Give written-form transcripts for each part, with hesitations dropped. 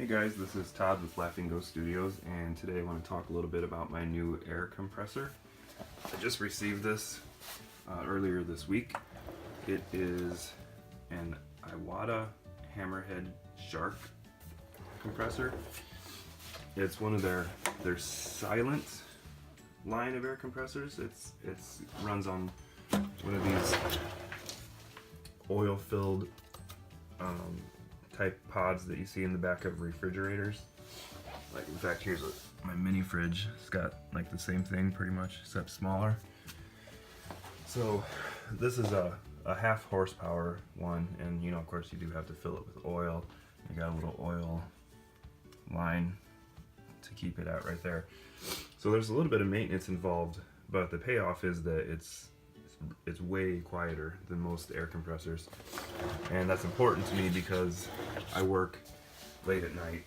Hey guys, this is Todd with Laughing Ghost Studios, and today I want to talk a little bit about my new air compressor. I just received this earlier this week. It is an Iwata Hammerhead Shark compressor. It's one of their silent line of air compressors. It's runs on one of these oil-filled type pods that you see in the back of refrigerators. Like, in fact, here's my mini fridge. It's got like the same thing pretty much, except smaller. So this is a half horsepower one, and of course you do have to fill it with oil. You got a little oil line to keep it out right there. So there's a little bit of maintenance involved, but the payoff is that it's way quieter than most air compressors, and that's important to me because I work late at night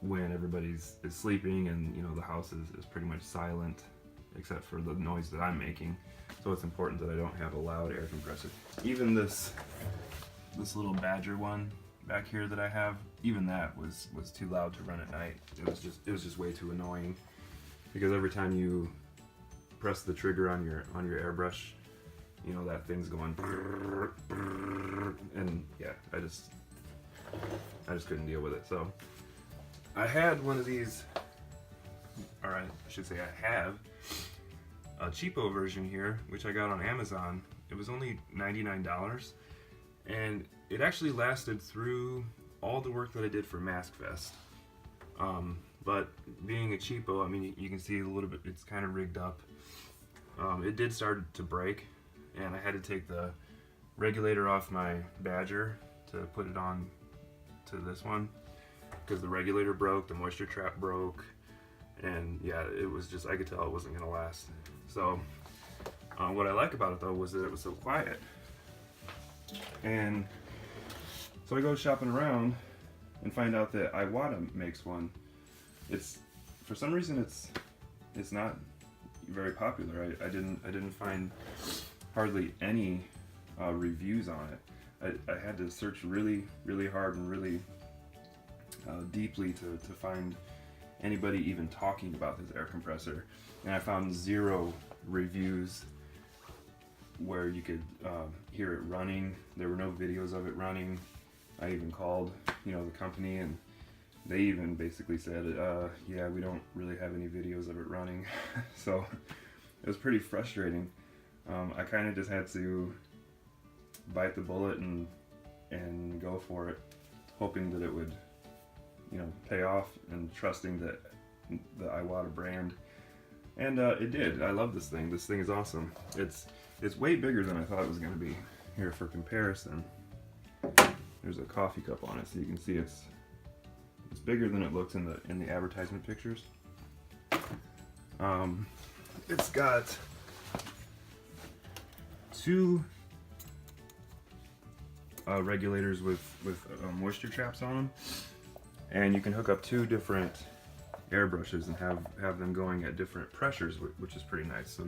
when everybody's sleeping, and the house is pretty much silent except for the noise that I'm making. So it's important that I don't have a loud air compressor. Even this little Badger one back here that I have, even that was too loud to run at night. It was just way too annoying, because every time you press the trigger on your airbrush, that thing's going brrr, brrr, and yeah, I just couldn't deal with it. So I had one of these, or I should say I have a cheapo version here, which I got on Amazon. It was only $99, and it actually lasted through all the work that I did for Mask Fest. But being a cheapo, I mean, you can see a little bit, it's kind of rigged up. It did start to break, and I had to take the regulator off my Badger to put it on to this one, because the regulator broke, the moisture trap broke, and yeah, it was just, I could tell it wasn't going to last. So what I like about it though was that it was so quiet. And so I go shopping around and find out that Iwata makes one. For some reason it's not very popular. I didn't find hardly any reviews on it. I had to search really hard and really deeply to find anybody even talking about this air compressor, and I found 0 reviews where you could hear it running. There were no videos of it running. I even called the company, and they even basically said, yeah, we don't really have any videos of it running. So it was pretty frustrating. I kind of just had to bite the bullet and go for it, hoping that it would pay off, and trusting that the Iwata brand, and it did. I love this thing. This thing is awesome. It's way bigger than I thought it was going to be. Here, for comparison, there's a coffee cup on it, so you can see it's bigger than it looks in the advertisement pictures. It's got 2 regulators with moisture traps on them, and you can hook up 2 different airbrushes and have them going at different pressures, which is pretty nice. So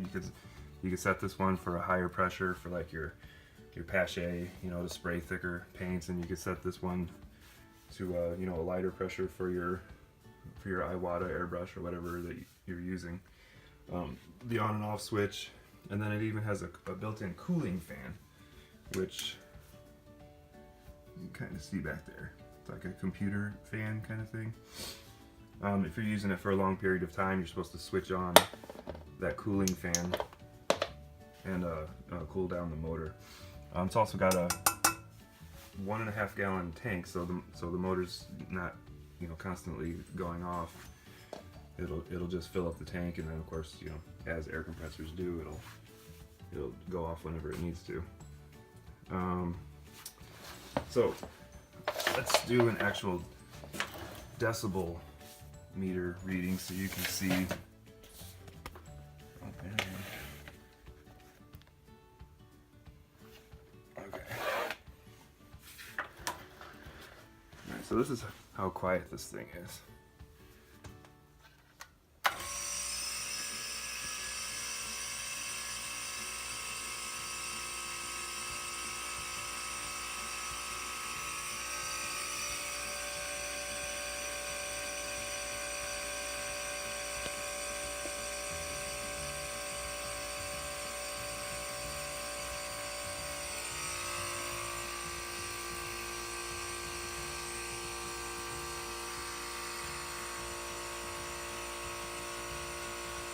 you could set this one for a higher pressure for like your pache, to spray thicker paints, and you could set this one to a lighter pressure for your Iwata airbrush or whatever that you're using. The on and off switch, and then it even has a built-in cooling fan, which you can kind of see back there. It's like a computer fan kind of thing. If you're using it for a long period of time, you're supposed to switch on that cooling fan and cool down the motor. It's also got a 1.5 gallon tank, so the motor's not constantly going off. It'll just fill up the tank, and then of course as air compressors do, it'll go off whenever it needs to. So let's do an actual decibel meter reading so you can see. Okay. Alright, so this is how quiet this thing is.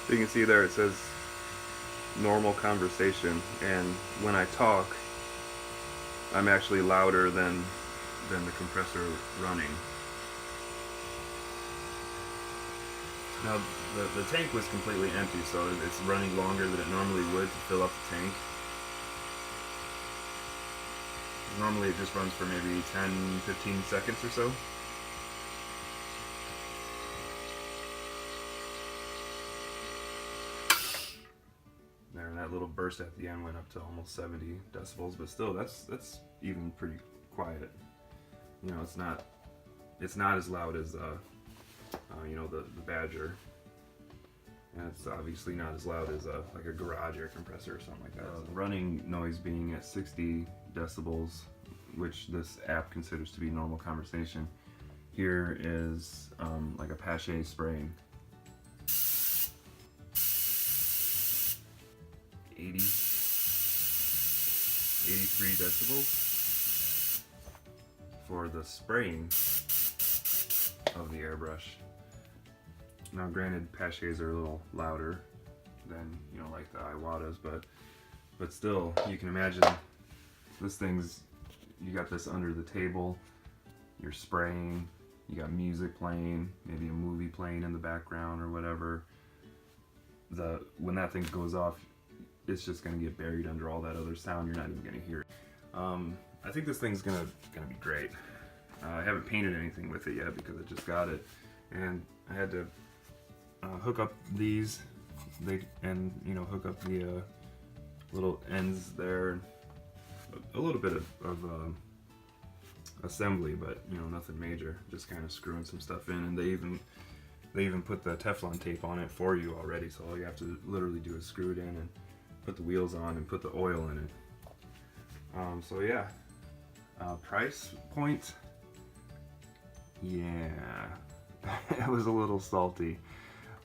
So you can see there it says normal conversation, and when I talk, I'm actually louder than the compressor running. Now the tank was completely empty, so it's running longer than it normally would to fill up the tank. Normally it just runs for maybe 10-15 seconds or so. There, and that little burst at the end went up to almost 70 decibels, but still that's even pretty quiet. You know, it's not as loud as you know, the Badger, and it's obviously not as loud as like a garage air compressor or something like that. The running noise being at 60 decibels, which this app considers to be normal conversation. Here is like a Pache spraying. 83 decibels for the spraying of the airbrush. Now granted, Paches are a little louder than, you know, like the Iwatas, but still, you can imagine this thing's, you got this under the table, you're spraying, you got music playing, maybe a movie playing in the background or whatever. When that thing goes off, it's just gonna get buried under all that other sound. You're not even gonna hear it. I think this thing's gonna be great. I haven't painted anything with it yet because I just got it, and I had to hook up these, and you know, hook up the little ends there, a little bit of assembly, but you know, nothing major. Just kind of screwing some stuff in, and they even put the Teflon tape on it for you already. So all you have to literally do is screw it in and put the wheels on and put the oil in it. So yeah, price point. Yeah, it was a little salty,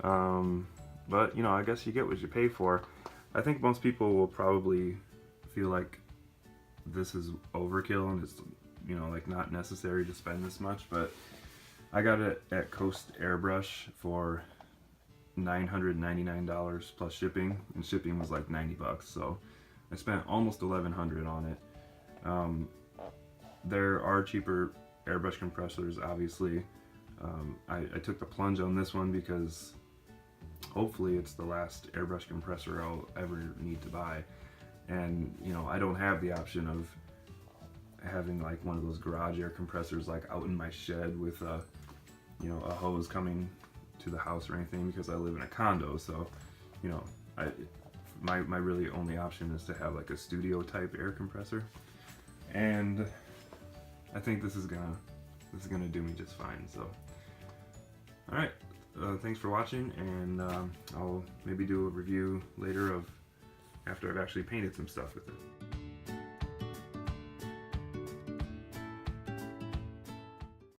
but you know, I guess you get what you pay for. I think most people will probably feel like this is overkill and it's, you know, like not necessary to spend this much, but I got it at Coast Airbrush for $999 plus shipping, and shipping was like 90 bucks, so I spent almost $1,100 on it. There are cheaper airbrush compressors, obviously. I took the plunge on this one because hopefully it's the last airbrush compressor I'll ever need to buy, and you know, I don't have the option of having like one of those garage air compressors like out in my shed with you know, a hose coming to the house or anything, because I live in a condo. So you know, my really only option is to have like a studio type air compressor, and I think this is gonna do me just fine. So all right, thanks for watching, and I'll maybe do a review later of after I've actually painted some stuff with it.